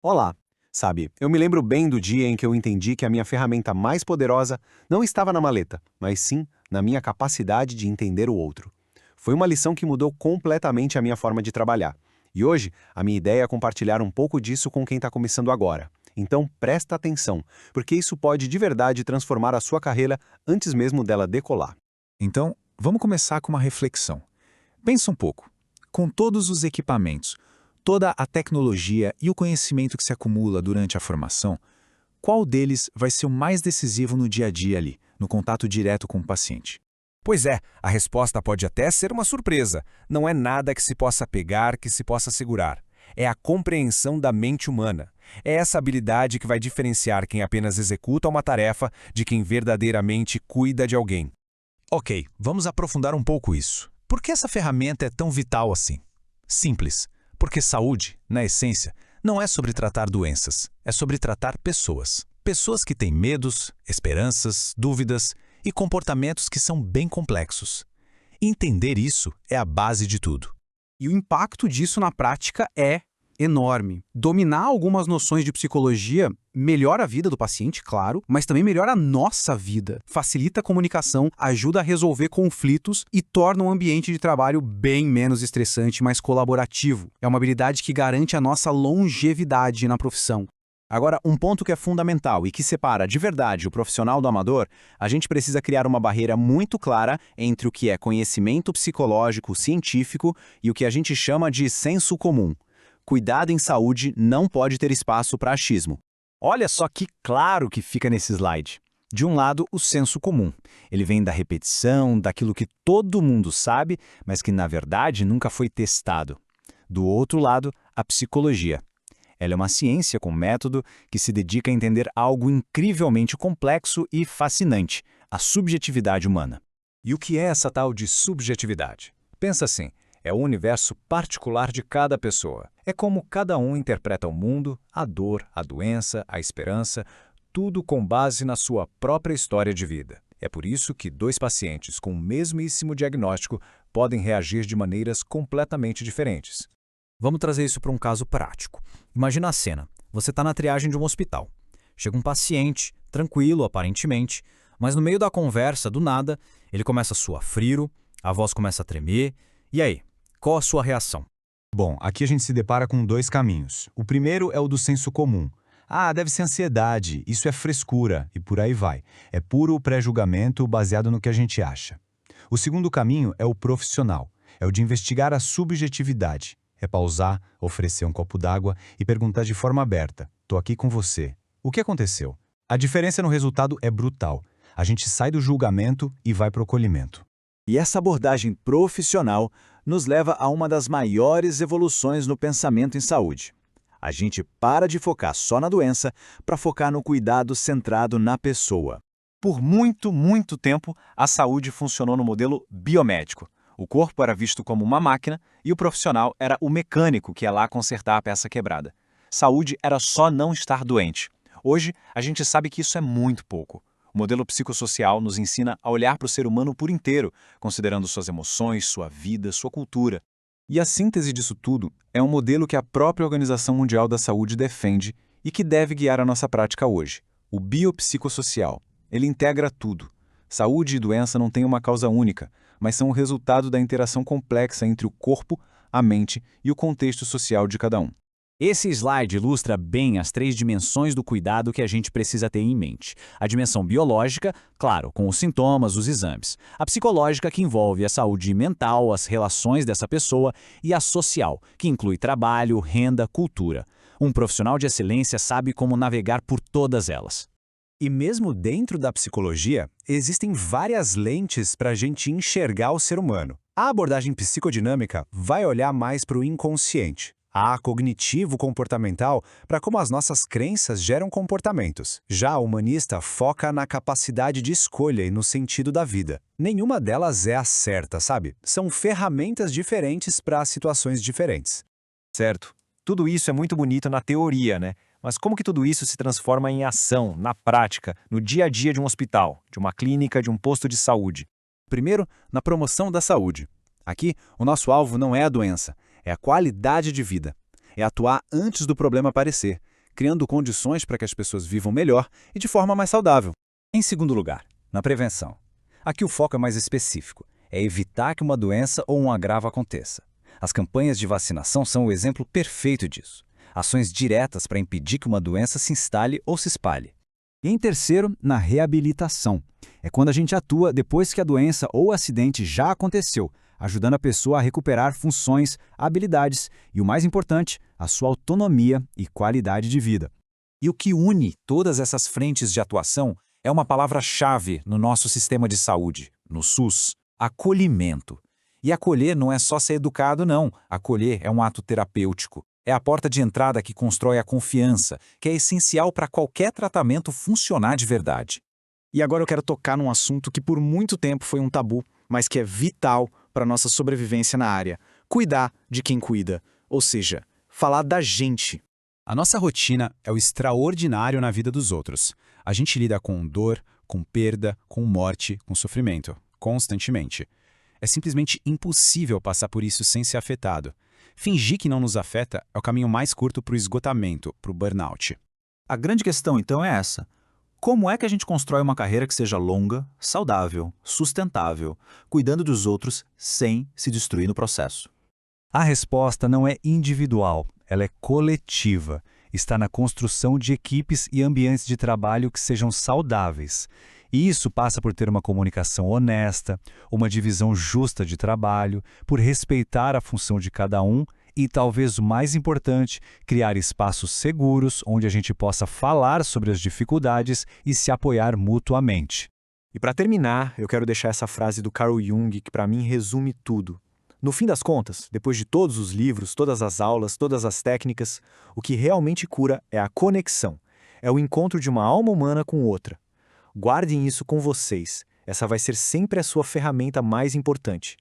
Olá! Sabe, eu me lembro bem do dia em que eu entendi que a minha ferramenta mais poderosa não estava na maleta, mas sim na minha capacidade de entender o outro. Foi uma lição que mudou completamente a minha forma de trabalhar. E hoje, a minha ideia é compartilhar um pouco disso com quem está começando agora. Então, presta atenção, porque isso pode de verdade transformar a sua carreira antes mesmo dela decolar. Então, vamos começar com uma reflexão. Pensa um pouco. Com todos os equipamentos, toda a tecnologia e o conhecimento que se acumula durante a formação, qual deles vai ser o mais decisivo no dia a dia ali, no contato direto com o paciente? Pois é, a resposta pode até ser uma surpresa. Não é nada que se possa pegar, que se possa segurar. É a compreensão da mente humana. É essa habilidade que vai diferenciar quem apenas executa uma tarefa de quem verdadeiramente cuida de alguém. Ok, vamos aprofundar um pouco isso. Por que essa ferramenta é tão vital assim? Simples. Porque saúde, na essência, não é sobre tratar doenças, é sobre tratar pessoas. Pessoas que têm medos, esperanças, dúvidas e comportamentos que são bem complexos. Entender isso é a base de tudo. E o impacto disso na prática é enorme. Dominar algumas noções de psicologia melhora a vida do paciente, claro, mas também melhora a nossa vida. Facilita a comunicação, ajuda a resolver conflitos e torna o ambiente de trabalho bem menos estressante e mais colaborativo. É uma habilidade que garante a nossa longevidade na profissão. Agora, um ponto que é fundamental e que separa de verdade o profissional do amador, a gente precisa criar uma barreira muito clara entre o que é conhecimento psicológico científico e o que a gente chama de senso comum. Cuidado em saúde não pode ter espaço para achismo. Olha só que claro que fica nesse slide. De um lado, o senso comum. Ele vem da repetição, daquilo que todo mundo sabe, mas que na verdade nunca foi testado. Do outro lado, a psicologia. Ela é uma ciência com método que se dedica a entender algo incrivelmente complexo e fascinante, a subjetividade humana. E o que é essa tal de subjetividade? Pensa assim, é o universo particular de cada pessoa. É como cada um interpreta o mundo, a dor, a doença, a esperança, tudo com base na sua própria história de vida. É por isso que dois pacientes com o mesmíssimo diagnóstico podem reagir de maneiras completamente diferentes. Vamos trazer isso para um caso prático. Imagina a cena. Você está na triagem de um hospital. Chega um paciente, tranquilo aparentemente, mas no meio da conversa, do nada, ele começa a suar frio, a voz começa a tremer. E aí, qual a sua reação? Bom, aqui a gente se depara com dois caminhos. O primeiro é o do senso comum. Ah, deve ser ansiedade, isso é frescura, e por aí vai. É puro pré-julgamento baseado no que a gente acha. O segundo caminho é o profissional. É o de investigar a subjetividade. É pausar, oferecer um copo d'água e perguntar de forma aberta: "Tô aqui com você. O que aconteceu?" A diferença no resultado é brutal. A gente sai do julgamento e vai para o acolhimento. E essa abordagem profissional nos leva a uma das maiores evoluções no pensamento em saúde. A gente para de focar só na doença para focar no cuidado centrado na pessoa. Por muito tempo, a saúde funcionou no modelo biomédico. O corpo era visto como uma máquina e o profissional era o mecânico que ia lá consertar a peça quebrada. Saúde era só não estar doente. Hoje, a gente sabe que isso é muito pouco. O modelo psicossocial nos ensina a olhar para o ser humano por inteiro, considerando suas emoções, sua vida, sua cultura. E a síntese disso tudo é um modelo que a própria Organização Mundial da Saúde defende e que deve guiar a nossa prática hoje. O biopsicossocial. Ele integra tudo. Saúde e doença não têm uma causa única, mas são o resultado da interação complexa entre o corpo, a mente e o contexto social de cada um. Esse slide ilustra bem as três dimensões do cuidado que a gente precisa ter em mente. A dimensão biológica, claro, com os sintomas, os exames. A psicológica, que envolve a saúde mental, as relações dessa pessoa. E a social, que inclui trabalho, renda, cultura. Um profissional de excelência sabe como navegar por todas elas. E mesmo dentro da psicologia, existem várias lentes para a gente enxergar o ser humano. A abordagem psicodinâmica vai olhar mais para o inconsciente. A cognitivo-comportamental para como as nossas crenças geram comportamentos. Já a humanista foca na capacidade de escolha e no sentido da vida. Nenhuma delas é a certa, sabe? São ferramentas diferentes para situações diferentes. Certo. Tudo isso é muito bonito na teoria, né? Mas como que tudo isso se transforma em ação, na prática, no dia a dia de um hospital, de uma clínica, de um posto de saúde? Primeiro, na promoção da saúde. Aqui, o nosso alvo não é a doença, é a qualidade de vida. É atuar antes do problema aparecer. criando condições para que as pessoas vivam melhor e de forma mais saudável. Em segundo lugar, na prevenção. Aqui o foco é mais específico, é evitar que uma doença ou um agravo aconteça. As campanhas de vacinação são o exemplo perfeito disso. Ações diretas para impedir que uma doença se instale ou se espalhe. E em terceiro, na reabilitação. É quando a gente atua depois que a doença ou acidente já aconteceu, ajudando a pessoa a recuperar funções, habilidades e, o mais importante, a sua autonomia e qualidade de vida. E o que une todas essas frentes de atuação é uma palavra-chave no nosso sistema de saúde, no SUS: acolhimento. E acolher não é só ser educado, não. Acolher é um ato terapêutico. É a porta de entrada que constrói a confiança, que é essencial para qualquer tratamento funcionar de verdade. E agora eu quero tocar num assunto que por muito tempo foi um tabu, mas que é vital para nossa sobrevivência na área: cuidar de quem cuida, ou seja, falar da gente. A nossa rotina é o extraordinário na vida dos outros. A gente lida com dor, com perda, com morte, com sofrimento, constantemente. É simplesmente impossível passar por isso sem ser afetado. Fingir que não nos afeta é o caminho mais curto para o esgotamento, para o burnout. A grande questão, então, é essa. Como é que a gente constrói uma carreira que seja longa, saudável, sustentável, cuidando dos outros sem se destruir no processo? A resposta não é individual, ela é coletiva. Está na construção de equipes e ambientes de trabalho que sejam saudáveis. E isso passa por ter uma comunicação honesta, uma divisão justa de trabalho, por respeitar a função de cada um e, talvez o mais importante, criar espaços seguros onde a gente possa falar sobre as dificuldades e se apoiar mutuamente. E para terminar, eu quero deixar essa frase do Carl Jung que para mim resume tudo. No fim das contas, depois de todos os livros, todas as aulas, todas as técnicas, o que realmente cura é a conexão. É o encontro de uma alma humana com outra. Guardem isso com vocês. Essa vai ser sempre a sua ferramenta mais importante.